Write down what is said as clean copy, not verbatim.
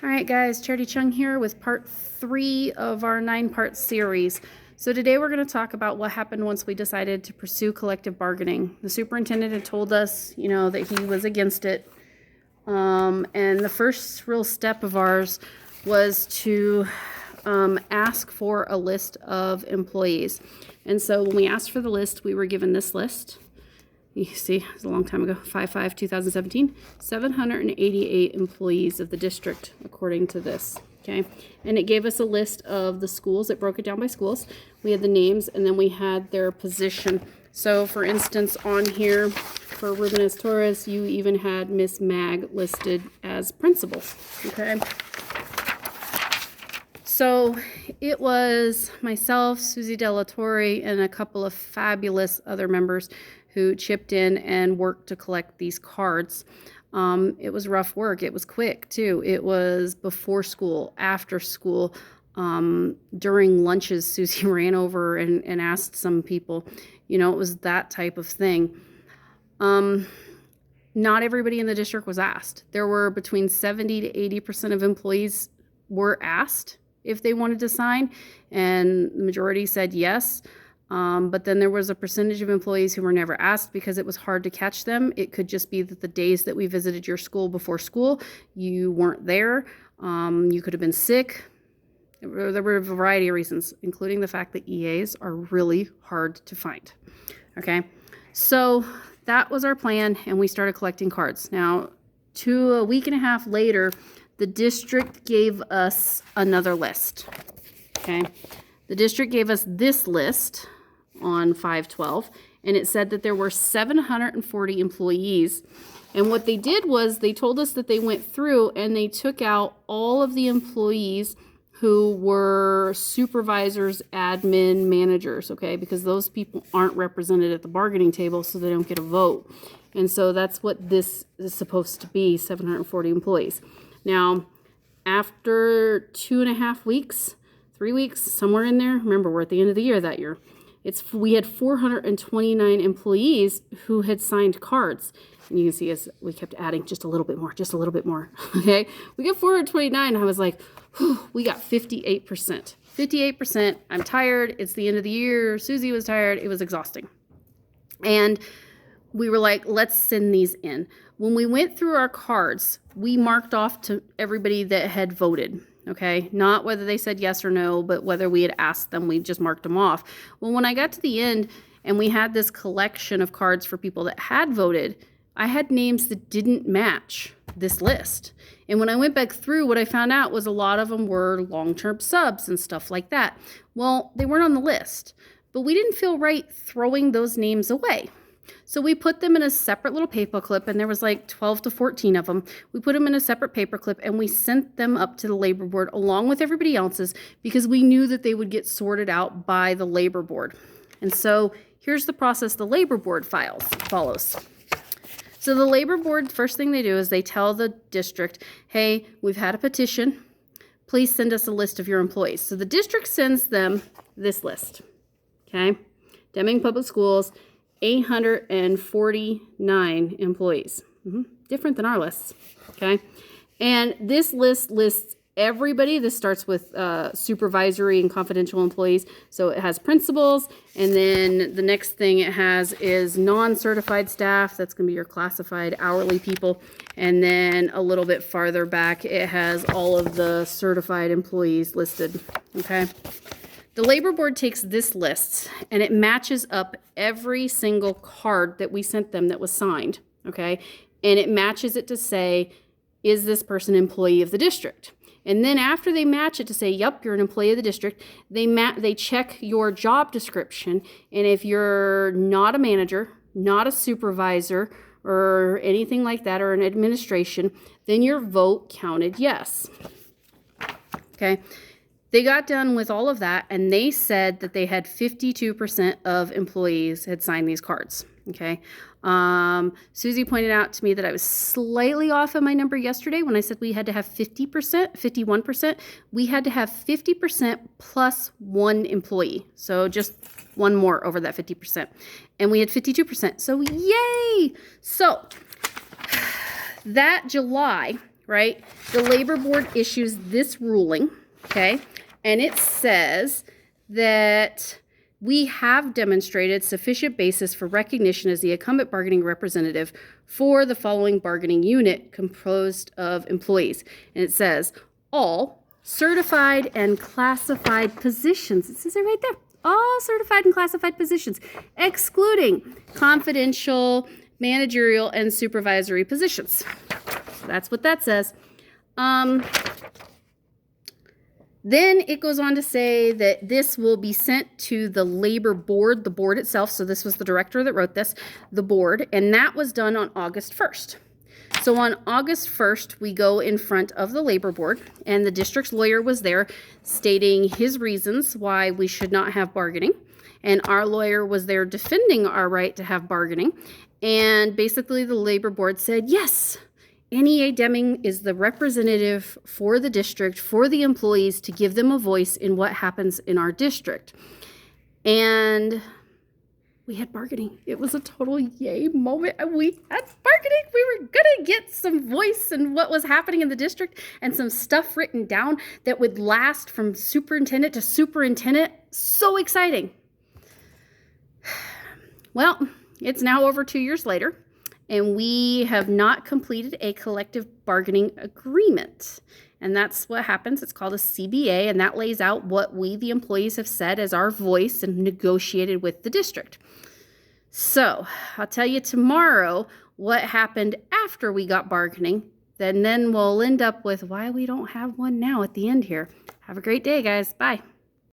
All right, guys, Charity Chung here with part 3 of our 9-part series. So today we're going to talk about what happened once we decided to pursue collective bargaining. The superintendent had told us, that he was against it. And the first real step of ours was to ask for a list of employees. And so when we asked for the list, we were given this list. You see, it was a long time ago, 5/5/2017, 788 employees of the district, according to this, okay? And it gave us a list of the schools. It broke it down by schools. We had the names, and then we had their position. So, for instance, on here, for Ruben Torres, you even had Miss Mag listed as principal, okay? So it was myself, Susie Della Torre, and a couple of fabulous other members who chipped in and worked to collect these cards. It was rough work. It was quick, too. It was before school, after school. During lunches, Susie ran over and asked some people. It was that type of thing. Not everybody in the district was asked. There were between 70 to 80% of employees were asked if they wanted to sign, and the majority said yes. But then there was a percentage of employees who were never asked because it was hard to catch them. It could just be that the days that we visited your school before school, you weren't there. You could have been sick. There were a variety of reasons, including the fact that EAs are really hard to find. Okay, so that was our plan, and we started collecting cards. Now, a week and a half later, the district gave us another list. Okay, the district gave us this list on 5/12, and it said that there were 740 employees. And what they did was they told us that they went through and they took out all of the employees who were supervisors, admin, managers, okay, because those people aren't represented at the bargaining table, so they don't get a vote. And so that's what this is supposed to be, 740 employees. Now, after 2.5 weeks, 3 weeks, somewhere in there, remember, we're at the end of the year that year, we had 429 employees who had signed cards. And you can see as we kept adding just a little bit more, okay? We got 429, and I was like, whew, we got 58%. 58%, I'm tired, it's the end of the year, Susie was tired, it was exhausting. And we were like, let's send these in. When we went through our cards, we marked off to everybody that had voted. Okay, not whether they said yes or no, but whether we had asked them, we just marked them off. Well, when I got to the end and we had this collection of cards for people that had voted, I had names that didn't match this list. And when I went back through, what I found out was a lot of them were long-term subs and stuff like that. Well, they weren't on the list, but we didn't feel right throwing those names away. So we put them in a separate little paper clip, and there was like 12 to 14 of them. We put them in a separate paper clip, and we sent them up to the labor board along with everybody else's because we knew that they would get sorted out by the labor board. And so here's the process the labor board follows. So the labor board, first thing they do is they tell the district, hey, we've had a petition. Please send us a list of your employees. So the district sends them this list, okay? Deming Public Schools, 849 employees. Different than our lists, okay? And this list lists everybody. This starts with supervisory and confidential employees. So it has principals, and then the next thing it has is non-certified staff. That's going to be your classified hourly people. And then a little bit farther back, it has all of the certified employees listed, okay? The labor board takes this list and it matches up every single card that we sent them that was signed, okay? And it matches it to say, is this person an employee of the district? And then after they match it to say, yep, you're an employee of the district, they check your job description. And if you're not a manager, not a supervisor, or anything like that, or an administration, then your vote counted yes, okay? They got done with all of that, and they said that they had 52% of employees had signed these cards, okay? Susie pointed out to me that I was slightly off of my number yesterday when I said we had to have 50%, 51%. We had to have 50% plus one employee, so just one more over that 50%. And we had 52%, so yay! So that July, right? The labor board issues this ruling, okay? And it says that we have demonstrated sufficient basis for recognition as the incumbent bargaining representative for the following bargaining unit composed of employees. And it says all certified and classified positions. It says it right there. All certified and classified positions, excluding confidential, managerial, and supervisory positions. That's what that says. Then it goes on to say that this will be sent to the labor board, the board itself. So this was the director that wrote this, the board, and that was done on August 1st. So on August 1st, we go in front of the labor board, and the district's lawyer was there stating his reasons why we should not have bargaining. And our lawyer was there defending our right to have bargaining. And basically the labor board said, yes, Annie A. Deming is the representative for the district, for the employees, to give them a voice in what happens in our district. And we had bargaining. It was a total yay moment. We had bargaining. We were going to get some voice in what was happening in the district and some stuff written down that would last from superintendent to superintendent. So exciting. Well, it's now over 2 years later, and we have not completed a collective bargaining agreement. And that's what happens. It's called a CBA, and that lays out what we, the employees, have said as our voice and negotiated with the district. So I'll tell you tomorrow what happened after we got bargaining. Then we'll end up with why we don't have one now at the end here. Have a great day, guys. Bye.